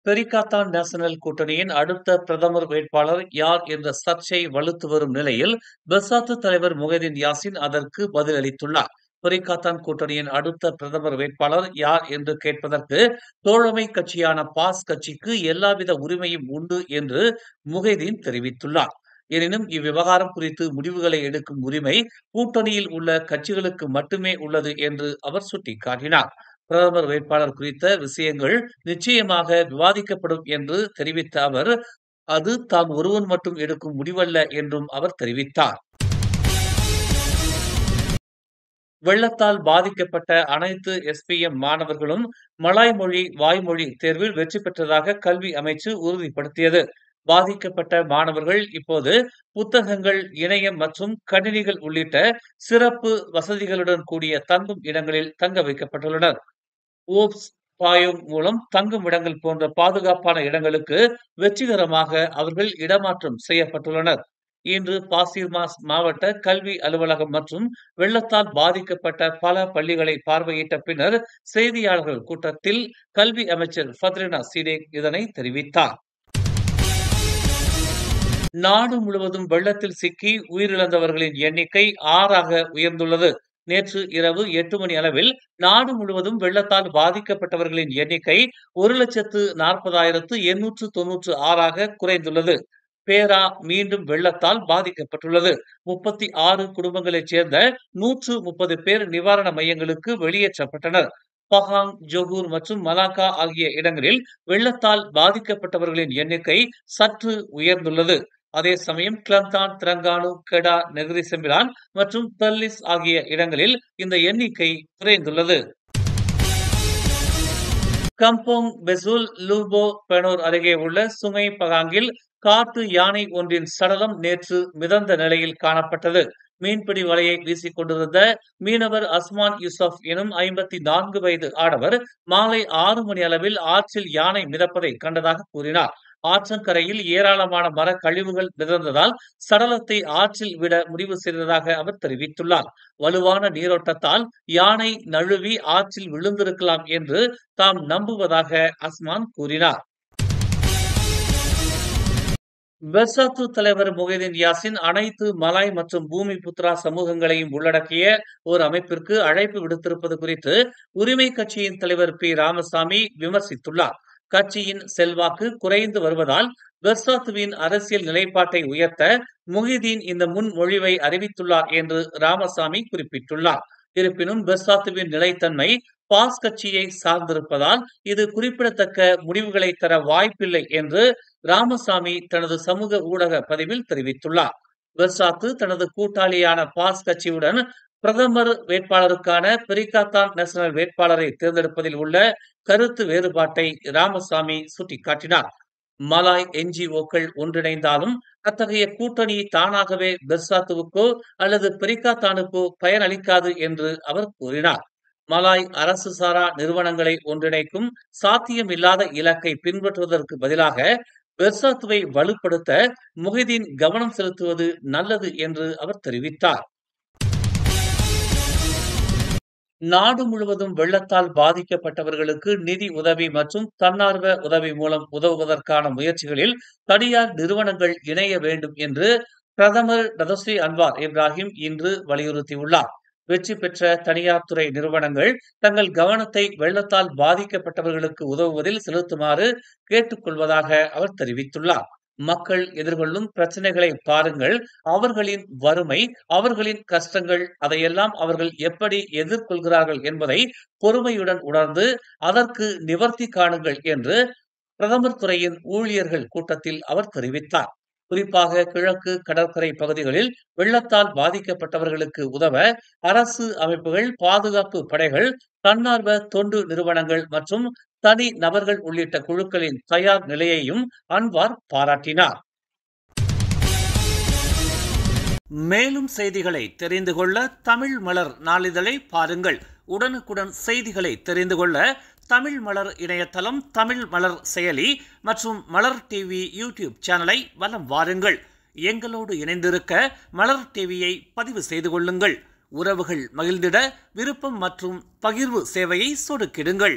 Perikatan national கூட்டணியின் அடுத்த பிரதமர் வேட்பாளர் யார் என்ற சர்ச்சை வலுத்து வரும் நிலையில் பெர்சாத்து தலைவர் முகைதீன் யாசின் அதற்கு பதிலளித்துள்ளார். பெரிகாத்தான் கூட்டணியின் அடுத்த பிரதமர் வேட்பாளர் யார் என்று கேட்பதற்கு தோழமை கட்சியான பாஸ் கட்சிக்கு எல்லாவித உரிமையும் உண்டு என்று முகைதீன் தெரிவித்துள்ளார். எனினும் இவ்விவகாரம் குறித்து முடிவுகளை எடுக்கும் உரிமை கூட்டணியில் உள்ள கட்சிகளுக்கு மட்டுமே உள்ளது என்று அவர் சுட்டிக்காட்டினார். பிரதமர் வேட்பாளர் குறித்த விஷயங்கள் நிச்சயமாக விவாதிக்கப்படும் என்று தெரிவித்த அவர், அது தான் ஒருவன் மட்டும் எடுக்கும் முடிவல்ல என்றும் அவர் தெரிவித்தார். வெள்ளத்தால் பாதிக்கப்பட்ட அனைத்து SPM மாணவர்களும் மலாய் மொழி வாய்மொழி தேர்வில் வெற்றி பெற்றதாக கல்வி அமைச்சு உறுதிப்படுத்தியது. பாதிக்கப்பட்ட மாணவர்கள் இப்போது புத்தகங்கள், இணையம் மற்றும் கணினிகள் உள்ளிட்ட சிறப்பு வசதிகளுடன் கூடிய தங்கும் இடங்களில் தங்க வைக்கப்பட்டுள்ளனர். ஓப்ஸ் பாயோங் மூலம் தங்கும் இடங்கள் போன்ற பாதுகாப்பான இடங்களுக்கு வெற்றிகரமாக அவர்கள் இடமாற்றம் செய்யப்பட்டுள்ளனர். இன்று பாசிர்மாஸ் மாவட்ட கல்வி அலுவலகம் மற்றும் வெள்ளத்தால் பாதிக்கப்பட்ட பல பள்ளிகளை பார்வையிட்ட பின்னர் செய்தியாளர்கள் கூட்டத்தில் கல்வி அமைச்சர் ஃபத்ரினா சீடேக் இதனை தெரிவித்தார். நாடு முழுவதும் வெள்ளத்தில் சிக்கி உயிரிழந்தவர்களின் எண்ணிக்கை 6ஆக உயர்ந்துள்ளது. நேற்று இரவு 8 மணி அளவில் நாடு முழுவதும் வெள்ளத்தால் பாதிக்கப்பட்டவர்களின் எண்ணிக்கை 1,40,896 குறைந்துள்ளது. பேரா மீண்டும் வெள்ளத்தால் பாதிக்கப்பட்டுள்ளது. 36 குடும்பங்களைச் சேர்ந்த 130 பேர் நிவாரண மையங்களுக்கு வெளியேற்றப்பட்டனர். பஹாங், ஜொகூர் மற்றும் மலாக்கா ஆகிய இடங்களில் வெள்ளத்தால் பாதிக்கப்பட்டவர்களின் எண்ணிக்கை சற்று உயர்ந்துள்ளது. அதே சமயம் கிளந்தான், திரங்கானு, கெடா, நெகிரி செம்பிலான் மற்றும் பெர்லிஸ் ஆகிய இடங்களில் இந்த எண்ணிக்கை குறைந்துள்ளது. கம்போங் பெசுல் லூபோ பெனோர் அருகே உள்ள சுங்கை பகாங்கில் காட்டு யானை ஒன்றின் சடலம் நேற்று மிதந்த நிலையில் காணப்பட்டது. மீன்பிடி வலையை வீசிக் கொண்டிருந்த மீனவர் அஸ்மான் யூசப் எனும் 54 வயது ஆடவர் மாலை 6 மணி அளவில் ஆற்றில் யானை மிதப்பதை கண்டதாக கூறினார். ஆற்றங்கரையில் ஏராளமான மர கழிவுகள் மிதந்ததால் சடலத்தை ஆற்றில் விட முடிவு செய்ததாக அவர் தெரிவித்துள்ளார். வலுவான நீரோட்டத்தால் யானை நழுவி ஆற்றில் விழுந்திருக்கலாம் என்று தாம் நம்புவதாக அஸ்மான் கூறினார். பெர்சாத்து தலைவர் முகைதீன் யாசின் அனைத்து மலாய் மற்றும் பூமி புத்ரா சமூகங்களையும் உள்ளடக்கிய ஒரு அமைப்பிற்கு அழைப்பு விடுத்திருப்பது குறித்து உரிமை கட்சியின் தலைவர் பி. ராமசாமி விமர்சித்துள்ளார். கட்சியின் செல்வாக்கு குறைந்து வருவதால் பெர்சாத்துவின் அரசியல் நிலைப்பாட்டை உயர்த்த முகைதீன் இந்த முன்மொழிவை அறிவித்துள்ளார் என்று ராமசாமி குறிப்பிட்டுள்ளார். இருப்பினும் பெர்சாத்துவின் நிலைத்தன்மை பாஸ் கட்சியை சார்ந்திருப்பதால் இது குறிப்பிடத்தக்க முடிவுகளை தர வாய்ப்பில்லை என்று ராமசாமி தனது சமூக ஊடக பதிவில் தெரிவித்துள்ளார். பெர்சாத்து தனது கூட்டாளியான பாஸ் கட்சியுடன் பிரதமர் வேட்பாளருக்கான பெரிகாத்தான் நேஷனல் வேட்பாளரை தேர்ந்தெடுப்பதில் உள்ள கருத்து வேறுபாட்டை ராமசாமி சுட்டிக்காட்டினார். மலாய் NGOக்கள் ஒன்றிணைந்தாலும் அத்தகைய கூட்டணி தானாகவே பெர்சாத்துவுக்கோ அல்லது பெரிகாத்தானுக்கோ பயனளிக்காது என்று அவர் கூறினார். மலாய் அரசு சாரா நிறுவனங்களை ஒன்றிணைக்கும் சாத்தியமில்லாத இலக்கை பின்பற்றுவதற்கு பதிலாக பெர்சாத்துவை வலுப்படுத்த முகைதீன் கவனம் செலுத்துவது நல்லது என்று அவர் தெரிவித்தார். நாடு முழுவதும் வெள்ளத்தால் பாதிக்கப்பட்டவர்களுக்கு நிதி உதவி மற்றும் தன்னார்வ உதவி மூலம் உதவுவதற்கான முயற்சிகளில் தனியார் நிறுவனங்கள் இணைய வேண்டும் என்று பிரதமர் டதஸ்ரீ அன்வார் இப்ராஹிம் இன்று வலியுறுத்தியுள்ளார். வெற்றி பெற்ற தனியார் துறை நிறுவனங்கள் தங்கள் கவனத்தை வெள்ளத்தால் பாதிக்கப்பட்டவர்களுக்கு உதவுவதில் செலுத்துமாறு கேட்டுக் கொள்வதாக அவர் தெரிவித்துள்ளார். மக்கள் எதிர்கொள்ளும் பிரச்சனைகளை பாருங்கள். அவர்களின் வறுமை, அவர்களின் கஷ்டங்கள், அதையெல்லாம் அவர்கள் எப்படி எதிர்கொள்கிறார்கள் என்பதை பொறுமையுடன் உணர்ந்து அதற்கு நிவர்த்தி காணுங்கள் என்று பிரதமர் துறையின் ஊழியர்கள் கூட்டத்தில் அவர் தெரிவித்தார். குறிப்பாக கிழக்கு கடற்கரை பகுதிகளில் வெள்ளத்தால் பாதிக்கப்பட்டவர்களுக்கு உதவ அரசு அமைப்புகள், பாதுகாப்பு படைகள், தன்னார்வ தொண்டு நிறுவனங்கள் மற்றும் தனி நபர்கள் உள்ளிட்ட குழுக்களின் தயார் நிலையையும் அன்வார் பாராட்டினார். மேலும் செய்திகளை தெரிந்து கொள்ள தமிழ் மலர் நாளிதழை பாருங்கள். உடனுக்குடன் செய்திகளை தெரிந்து கொள்ள தமிழ் மலர் இணையதளம், தமிழ் மலர் செயலி மற்றும் மலர் டிவி யூடியூப் சேனலை வலம் வாருங்கள். எங்களோடு இணைந்திருக்க மலர் டிவியை பதிவு செய்து கொள்ளுங்கள். உறவுகள் மகிழ்ந்திட விருப்பம் மற்றும் பகிர்வு சேவையை சொடுக்கிடுங்கள்.